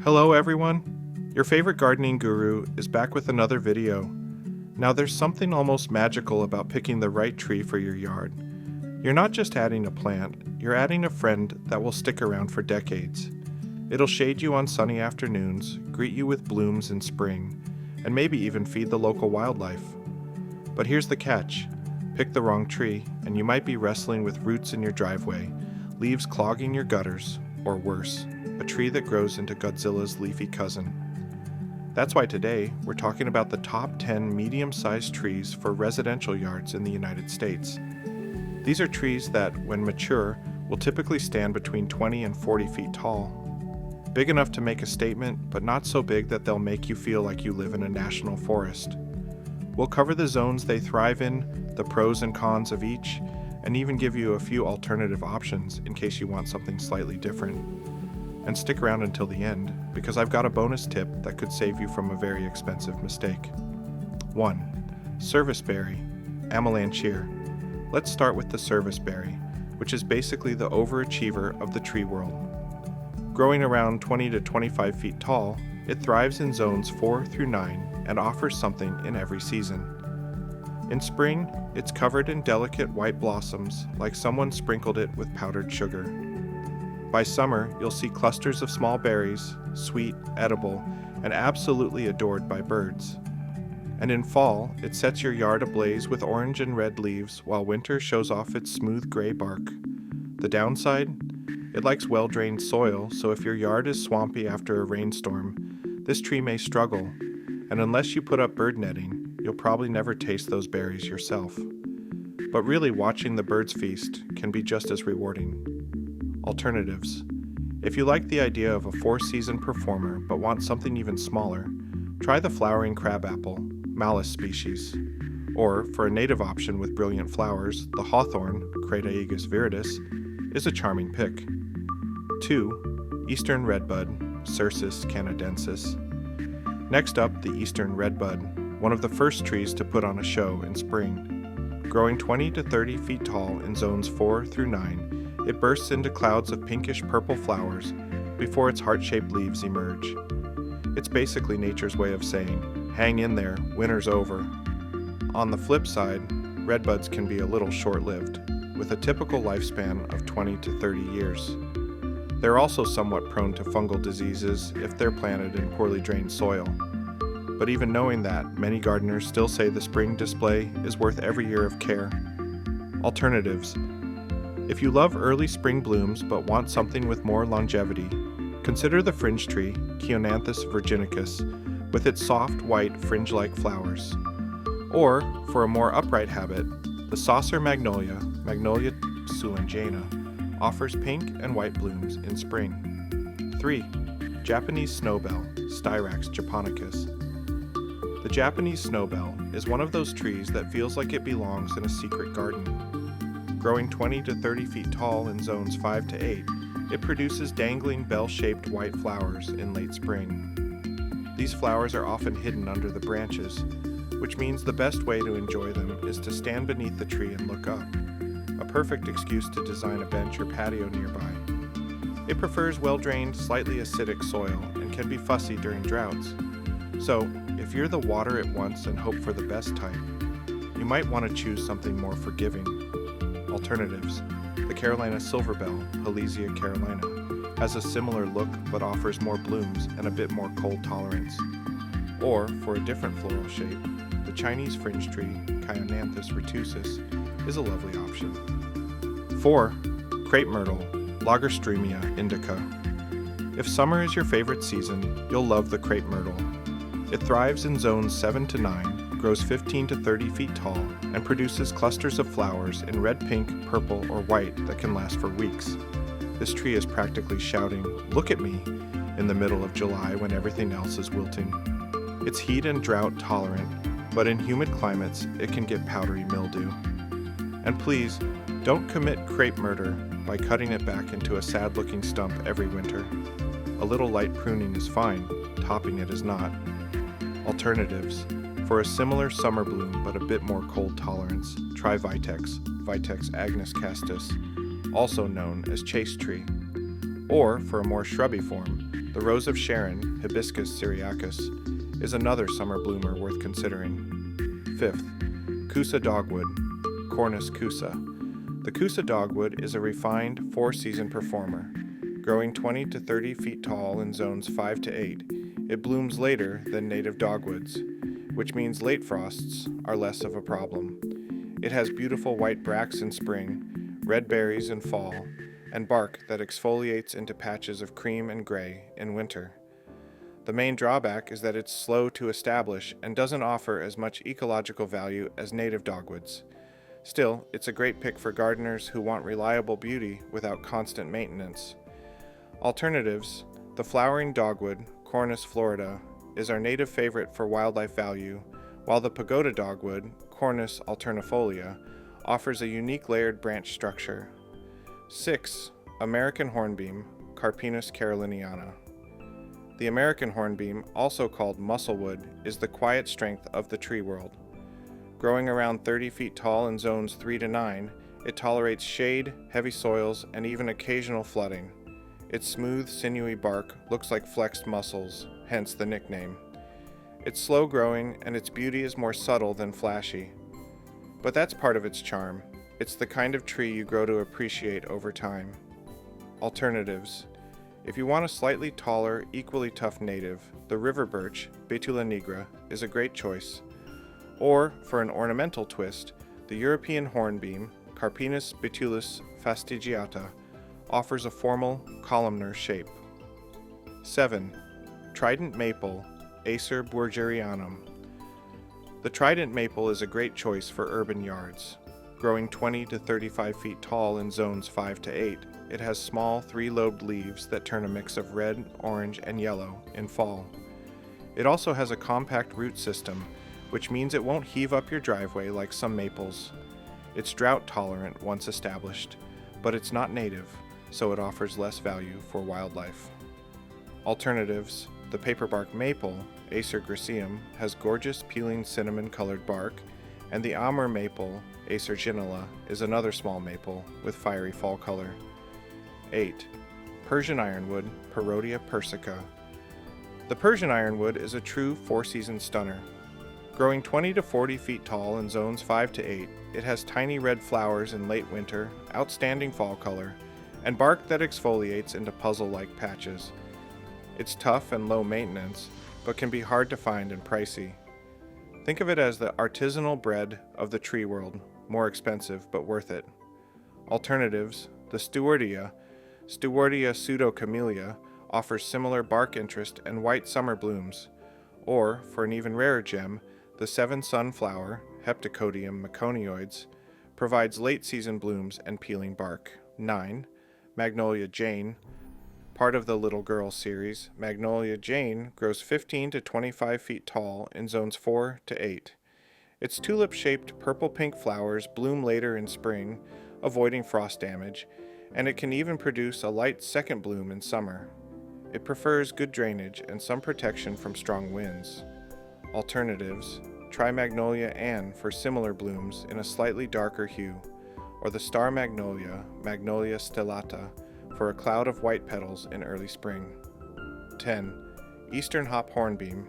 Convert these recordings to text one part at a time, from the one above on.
Hello everyone! Your favorite gardening guru is back with another video. Now there's something almost magical about picking the right tree for your yard. You're not just adding a plant, you're adding a friend that will stick around for decades. It'll shade you on sunny afternoons, greet you with blooms in spring, and maybe even feed the local wildlife. But here's the catch. Pick the wrong tree, and you might be wrestling with roots in your driveway, leaves clogging your gutters, or worse, a tree that grows into Godzilla's leafy cousin. That's why today we're talking about the top 10 medium-sized trees for residential yards in the United States. These are trees that, when mature, will typically stand between 20 and 40 feet tall. Big enough to make a statement, but not so big that they'll make you feel like you live in a national forest. We'll cover the zones they thrive in, the pros and cons of each, and even give you a few alternative options in case you want something slightly different. And stick around until the end, because I've got a bonus tip that could save you from a very expensive mistake. 1. Serviceberry, Amelanchier. Let's start with the serviceberry, which is basically the overachiever of the tree world. Growing around 20 to 25 feet tall, it thrives in zones 4 through 9 and offers something in every season. In spring, it's covered in delicate white blossoms like someone sprinkled it with powdered sugar. By summer, you'll see clusters of small berries, sweet, edible, and absolutely adored by birds. And in fall, it sets your yard ablaze with orange and red leaves while winter shows off its smooth gray bark. The downside? It likes well-drained soil, so if your yard is swampy after a rainstorm, this tree may struggle, and unless you put up bird netting, you'll probably never taste those berries yourself. But really, watching the birds feast can be just as rewarding. Alternatives. If you like the idea of a four-season performer but want something even smaller, try the flowering crabapple, Malus species. Or, for a native option with brilliant flowers, the hawthorn, Crataegus viridis, is a charming pick. 2. Eastern redbud, Cercis canadensis. Next up, the eastern redbud, one of the first trees to put on a show in spring. Growing 20 to 30 feet tall in zones 4 through 9, it bursts into clouds of pinkish-purple flowers before its heart-shaped leaves emerge. It's basically nature's way of saying, hang in there, winter's over. On the flip side, redbuds can be a little short-lived, with a typical lifespan of 20 to 30 years. They're also somewhat prone to fungal diseases if they're planted in poorly drained soil. But even knowing that, many gardeners still say the spring display is worth every year of care. Alternatives. If you love early spring blooms but want something with more longevity, consider the fringe tree, Cheonanthus virginicus, with its soft, white, fringe-like flowers. Or, for a more upright habit, the saucer magnolia, Magnolia soulangeana, offers pink and white blooms in spring. 3. Japanese snowbell, Styrax japonicus. The Japanese snowbell is one of those trees that feels like it belongs in a secret garden. Growing 20 to 30 feet tall in zones 5 to 8, it produces dangling bell-shaped white flowers in late spring. These flowers are often hidden under the branches, which means the best way to enjoy them is to stand beneath the tree and look up. A perfect excuse to design a bench or patio nearby. It prefers well-drained, slightly acidic soil and can be fussy during droughts. So, if you're the water it once and hope for the best type, you might want to choose something more forgiving. Alternatives. The Carolina silverbell, Halesia carolina, has a similar look but offers more blooms and a bit more cold tolerance. Or, for a different floral shape, the Chinese fringe tree, Cheonanthus retusus, is a lovely option. 4. Crepe myrtle, Lagerstroemia indica. If summer is your favorite season, you'll love the crepe myrtle. It thrives in zones 7 to 9, grows 15 to 30 feet tall, and produces clusters of flowers in red, pink, purple, or white that can last for weeks. This tree is practically shouting, "Look at me," in the middle of July when everything else is wilting. It's heat and drought tolerant, but in humid climates, it can get powdery mildew. And please, don't commit crepe murder by cutting it back into a sad-looking stump every winter. A little light pruning is fine, topping it is not. Alternatives. For a similar summer bloom but a bit more cold tolerance, try Vitex, Vitex agnus castus, also known as chaste tree. Or, for a more shrubby form, The Rose of Sharon, Hibiscus syriacus, is another summer bloomer worth considering. 5th, Kousa Dogwood, Cornus kousa. The Kousa Dogwood is a refined, four-season performer. Growing 20 to 30 feet tall in zones 5 to 8, it blooms later than native dogwoods, which means late frosts are less of a problem. It has beautiful white bracts in spring, red berries in fall, and bark that exfoliates into patches of cream and gray in winter. The main drawback is that it's slow to establish and doesn't offer as much ecological value as native dogwoods. Still, it's a great pick for gardeners who want reliable beauty without constant maintenance. Alternatives: the flowering dogwood, Cornus florida, is our native favorite for wildlife value, while the pagoda dogwood, Cornus alternifolia, offers a unique layered branch structure. 6. American hornbeam, Carpinus caroliniana. The American hornbeam, also called musclewood, is the quiet strength of the tree world. Growing around 30 feet tall in zones 3 to 9, it tolerates shade, heavy soils, and even occasional flooding. Its smooth, sinewy bark looks like flexed muscles, hence the nickname. It's slow growing, and its beauty is more subtle than flashy. But that's part of its charm. It's the kind of tree you grow to appreciate over time. Alternatives: if you want a slightly taller, equally tough native, the river birch, Betula nigra, is a great choice. Or, for an ornamental twist, the European hornbeam, Carpinus betulus fastigiata, offers a formal, columnar shape. 7. Trident maple, Acer burgerianum. The trident maple is a great choice for urban yards. Growing 20 to 35 feet tall in zones 5 to 8, it has small, three-lobed leaves that turn a mix of red, orange, and yellow in fall. It also has a compact root system, which means it won't heave up your driveway like some maples. It's drought-tolerant once established, but it's not native, so it offers less value for wildlife. Alternatives: the paperbark maple, Acer griseum, has gorgeous peeling cinnamon-colored bark, and the Amur maple, Acer ginala, is another small maple with fiery fall color. 8. Persian ironwood, Perodia persica. The Persian ironwood is a true four-season stunner. Growing 20 to 40 feet tall in zones 5 to 8, it has tiny red flowers in late winter, outstanding fall color, and bark that exfoliates into puzzle-like patches. It's tough and low maintenance, but can be hard to find and pricey. Think of it as the artisanal bread of the tree world, more expensive but worth it. Alternatives: the Stewardia pseudocamellia, offers similar bark interest and white summer blooms. Or, for an even rarer gem, the seven sunflower, Heptacodium meconioides, provides late-season blooms and peeling bark. 9. Magnolia Jane. Part of the Little Girl series, Magnolia Jane grows 15 to 25 feet tall in zones 4 to 8. Its tulip-shaped purple-pink flowers bloom later in spring, avoiding frost damage, and it can even produce a light second bloom in summer. It prefers good drainage and some protection from strong winds. Alternatives: try Magnolia Ann for similar blooms in a slightly darker hue, or the star magnolia, Magnolia stellata, for a cloud of white petals in early spring. 10. Eastern hop hornbeam,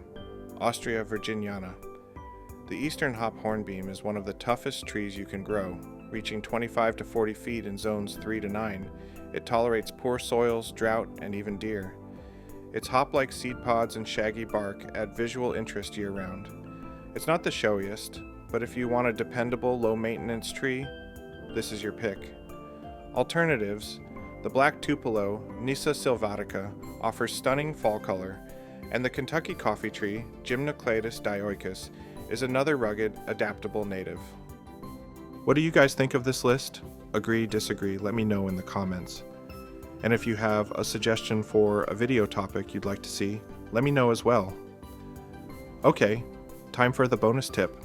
Austria virginiana. The eastern hop hornbeam is one of the toughest trees you can grow. Reaching 25 to 40 feet in zones 3 to 9, it tolerates poor soils, drought, and even deer. Its hop-like seed pods and shaggy bark add visual interest year-round. It's not the showiest, but if you want a dependable, low-maintenance tree, this is your pick. Alternatives: the black tupelo, Nyssa sylvatica, offers stunning fall color, and the Kentucky coffee tree, Gymnocladus dioicus, is another rugged, adaptable native. What do you guys think of this list? Agree, disagree, let me know in the comments. And if you have a suggestion for a video topic you'd like to see, let me know as well. Okay, time for the bonus tip.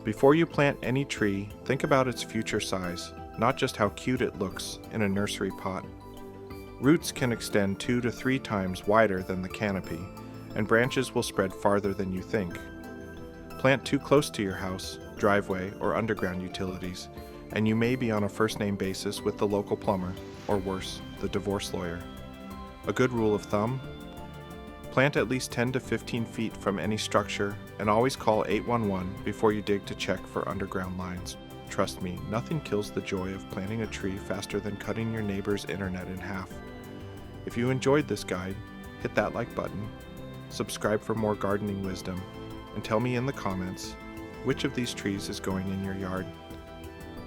Before you plant any tree, think about its future size, not just how cute it looks in a nursery pot. Roots can extend 2 to 3 times wider than the canopy, and branches will spread farther than you think. Plant too close to your house, driveway, or underground utilities, and you may be on a first-name basis with the local plumber, or worse, the divorce lawyer. A good rule of thumb: plant at least 10 to 15 feet from any structure and always call 811 before you dig to check for underground lines. Trust me, nothing kills the joy of planting a tree faster than cutting your neighbor's internet in half. If you enjoyed this guide, hit that like button, subscribe for more gardening wisdom, and tell me in the comments which of these trees is going in your yard.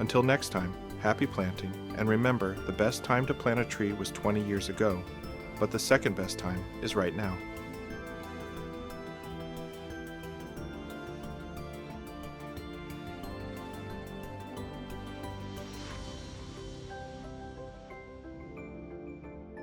Until next time, happy planting, and remember, the best time to plant a tree was 20 years ago, but the second best time is right now.